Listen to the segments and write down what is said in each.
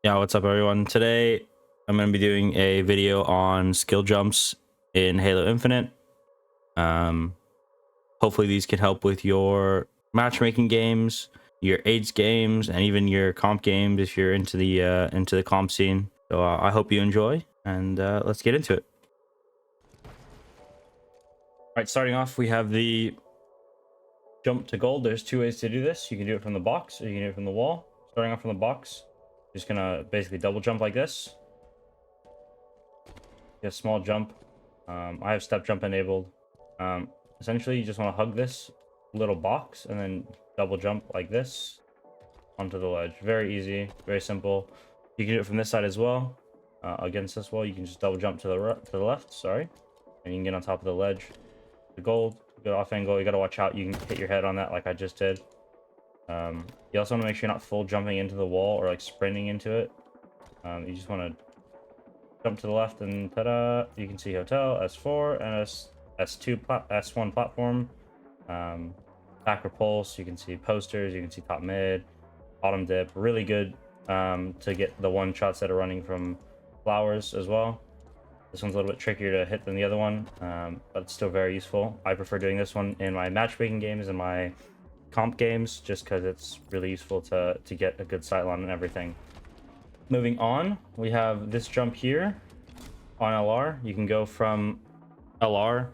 Yeah, what's up everyone? Today I'm going to be doing a video on skill jumps in Halo Infinite. Um, Hopefully these can help with your matchmaking games, your AIDS games, and even your comp games if you're into the comp scene. So I hope you enjoy, and let's get into it. All right, starting off, we have the jump to gold. There's two ways to do this. You can do it from the box, or you can do it from the wall. Starting off from the box, just gonna basically double jump like this. Get a small jump. I have step jump enabled. Essentially, you just want to hug this little box and then double jump like this onto the ledge. Very easy, very simple. You can do it from this side as well. Against this wall, you can just double jump to the left. Sorry, and you can get on top of the ledge. The gold, good off angle. You got to watch out. You can hit your head on that like I just did. You also want to make sure you're not full jumping into the wall or like sprinting into it. You just want to jump to the left and ta-da, you can see hotel, S4 and S2 S1 platform, back repulse. You can see posters, you can see top mid, bottom dip. Really good to get the one shots that are running from flowers as well. This one's a little bit trickier to hit than the other one, but it's still very useful. I prefer doing this one in my matchmaking games and my comp games just because it's really useful to get a good sightline and everything. Moving on, we have this jump here on LR. You can go from LR,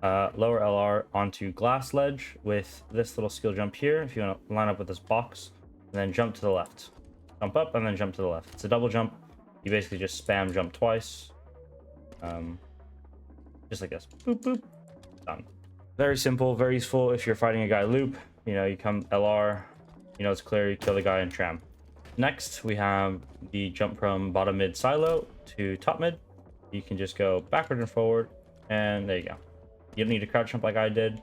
lower LR onto glass ledge with this little skill jump here. If you want to line up with this box, and then jump to the left. Jump up and then jump to the left. It's a double jump. You basically just spam jump twice. Just like this. Boop, boop. Done. Very simple, very useful if you're fighting a guy loop. You know, you come LR, you know it's clear, you kill the guy and tram. Next, we have the jump from bottom mid silo to top mid. You can just go backward and forward, and there you go. You don't need to crouch jump like I did.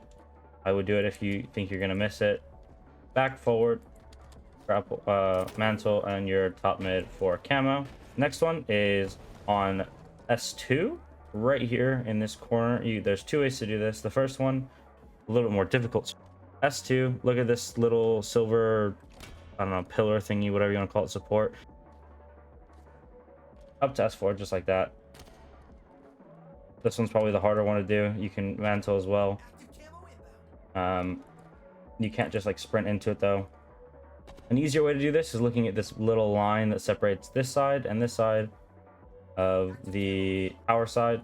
I would do it if you think you're gonna miss it. Back, forward, grapple, mantle, and your top mid for camo. Next one is on S2, right here in this corner. There's two ways to do this. The first one, a little bit more difficult. S2, look at this little silver, I don't know, pillar thingy, whatever you want to call it, support. Up to S4, just like that. This one's probably the harder one to do. You can mantle as well. You can't just like sprint into it though. An easier way to do this is looking at this little line that separates this side and this side of the power side,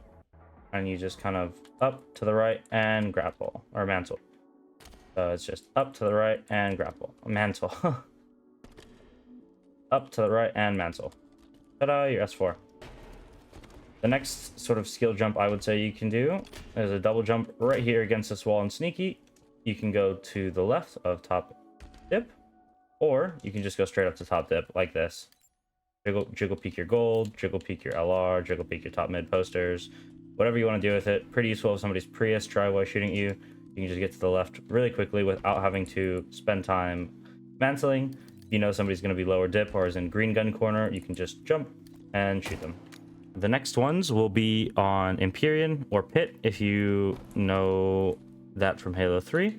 and you just kind of up to the right and grapple or mantle. So it's just up to the right and grapple, mantle. Up to the right and mantle. Ta-da, your S4. The next sort of skill jump I would say you can do is a double jump right here against this wall and sneaky. You can go to the left of top dip, or you can just go straight up to top dip like this. Jiggle peek your gold, jiggle peek your LR, jiggle peek your top mid posters, whatever you want to do with it. Pretty useful if somebody's Prius driveway shooting you. You can just get to the left really quickly without having to spend time mantling. You know somebody's going to be lower dip or is in green gun corner, you can just jump and shoot them. The next ones will be on Impion or Pit if you know that from Halo 3,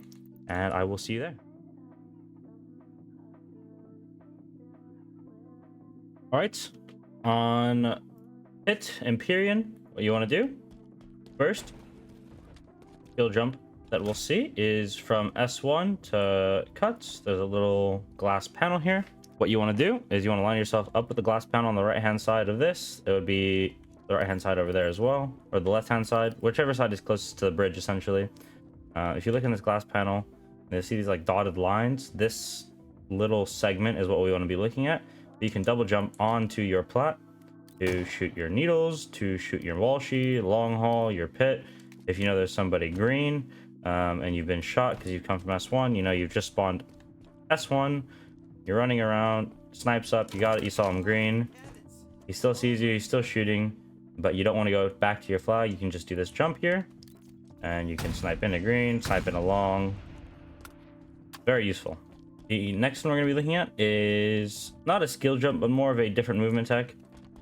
and I will see you there. All right, on Pit, Impion, what you want to do first, skill jump that we'll see is from S1 to cuts. There's a little glass panel here. What you want to do is you want to line yourself up with the glass panel on the right hand side of this. It would be the right hand side over there as well, or the left hand side, whichever side is closest to the bridge essentially. If you look in this glass panel and you see these like dotted lines, this little segment is what we want to be looking at. You can double jump onto your plat to shoot your needles, to shoot your wall sheet, long haul, your pit. If you know there's somebody green and you've been shot because you've come from S1, you know you've just spawned S1, you're running around, snipes up, you got it, you saw him green, he still sees you, he's still shooting, but you don't want to go back to your flag. You can just do this jump here and you can snipe into green, snipe in a long. Very useful. The next one we're going to be looking at is not a skill jump, but more of a different movement tech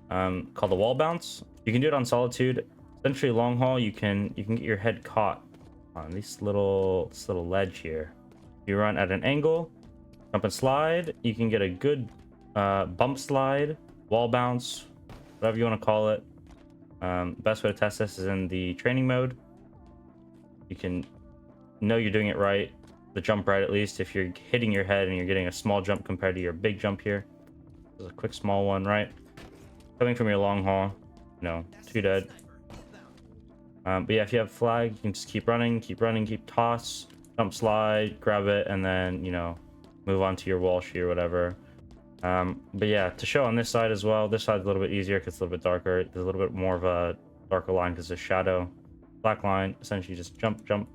called the wall bounce. You can do it on solitude. Essentially long haul, you can get your head caught on this little ledge here. You run at an angle, jump and slide. You can get a good bump slide wall bounce, whatever you want to call it. Best way to test this is in the training mode. You can know you're doing it right, the jump right at least, if you're hitting your head and you're getting a small jump compared to your big jump here. There's a quick small one, right? Coming from your long haul, no, too dead. But yeah, if you have flag, you can just keep running, keep toss, jump slide, grab it, and then, you know, move on to your wall shoot or whatever. But yeah, to show on this side as well, this side's a little bit easier because it's a little bit darker. There's a little bit more of a darker line because it's a shadow. Black line, essentially just jump.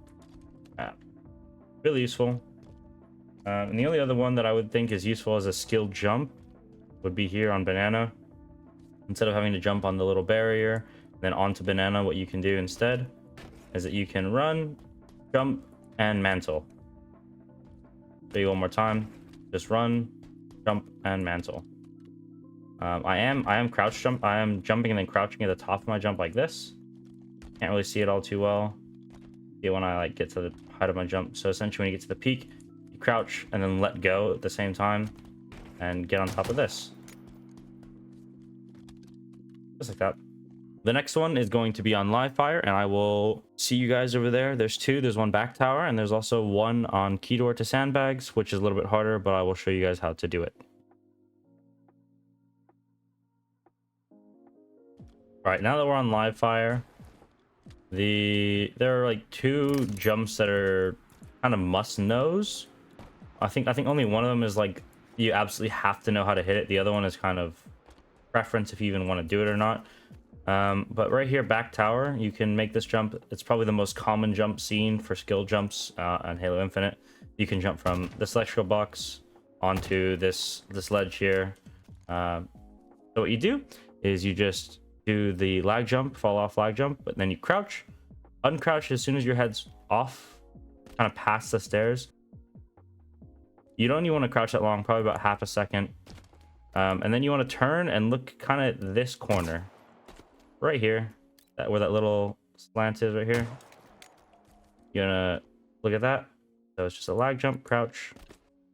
Really useful. And the only other one that I would think is useful as a skilled jump would be here on banana. Instead of having to jump on the little barrier, then onto banana, what you can do instead is that you can run, jump, and mantle. Show you one more time. Just run, jump, and mantle. I am crouch jump. I am jumping and then crouching at the top of my jump like this. Can't really see it all too well. See it when I like get to the height of my jump. So essentially, when you get to the peak, you crouch and then let go at the same time, and get on top of this, just like that. The next one is going to be on live fire, and I will see you guys over there. There's two. There's one back tower, and there's also one on key door to sandbags, which is a little bit harder, but I will show you guys how to do it. All right, now that we're on live fire, there are like two jumps that are kind of must knows. I think only one of them is like you absolutely have to know how to hit it. The other one is kind of preference if you even want to do it or not. But right here, back tower, you can make this jump. It's probably the most common jump seen for skill jumps on Halo Infinite. You can jump from this electrical box onto this ledge here. So what you do is you just do the lag jump, fall off lag jump, but then you crouch, uncrouch as soon as your head's off, kind of past the stairs. You don't even want to crouch that long, probably about half a second. And then you want to turn and look kind of this corner right here, where that little slant is right here. You're gonna look at that. So it's just a lag jump, crouch.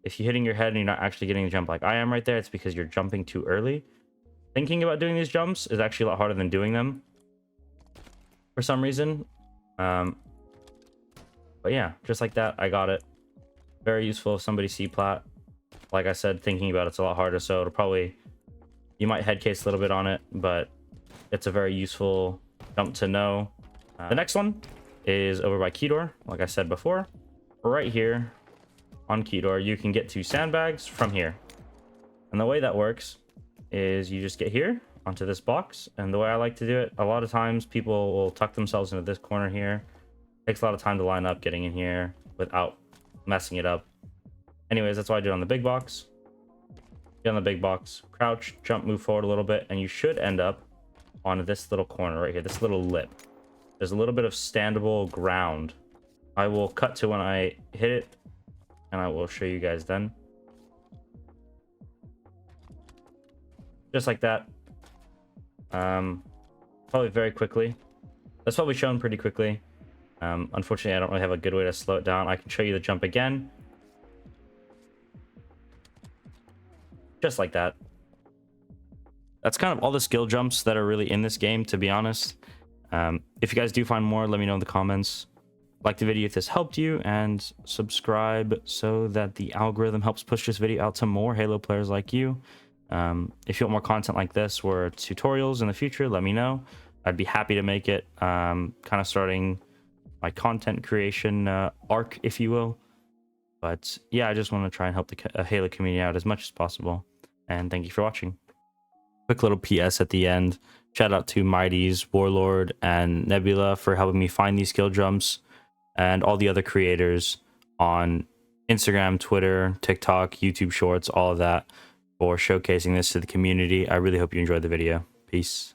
If you're hitting your head and you're not actually getting a jump like I am right there, it's because you're jumping too early. Thinking about doing these jumps is actually a lot harder than doing them for some reason. But yeah, just like that, I got it. Very useful if somebody C-plat. Like I said, thinking about it's a lot harder, so it'll probably, you might head case a little bit on it, but it's a very useful jump to know. The next one is over by key door. Like I said before, right here on key door, you can get to sandbags from here. And the way that works is you just get here onto this box. And the way I like to do it, a lot of times people will tuck themselves into this corner here. Takes a lot of time to line up getting in here without messing it up. Anyways, that's why I do it on the big box. Get on the big box, crouch, jump, move forward a little bit, and you should end up on this little corner right here, this little lip. There's a little bit of standable ground. I will cut to when I hit it, and I will show you guys then. Just like that. Probably very quickly. That's probably shown pretty quickly. Unfortunately, I don't really have a good way to slow it down. I can show you the jump again. Just like that. That's kind of all the skill jumps that are really in this game, to be honest. If you guys do find more, let me know in the comments. Like the video if this helped you, and subscribe so that the algorithm helps push this video out to more Halo players like you. If you want more content like this or tutorials in the future, let me know. I'd be happy to make it. Kind of starting my content creation arc, if you will. But yeah, I just want to try and help the Halo community out as much as possible. And thank you for watching. Quick little PS at the end. Shout out to MightyZ, WarLord, and Nebvlx for helping me find these skill jumps, and all the other creators on Instagram, Twitter, TikTok, YouTube Shorts, all of that, for showcasing this to the community. I really hope you enjoyed the video. Peace.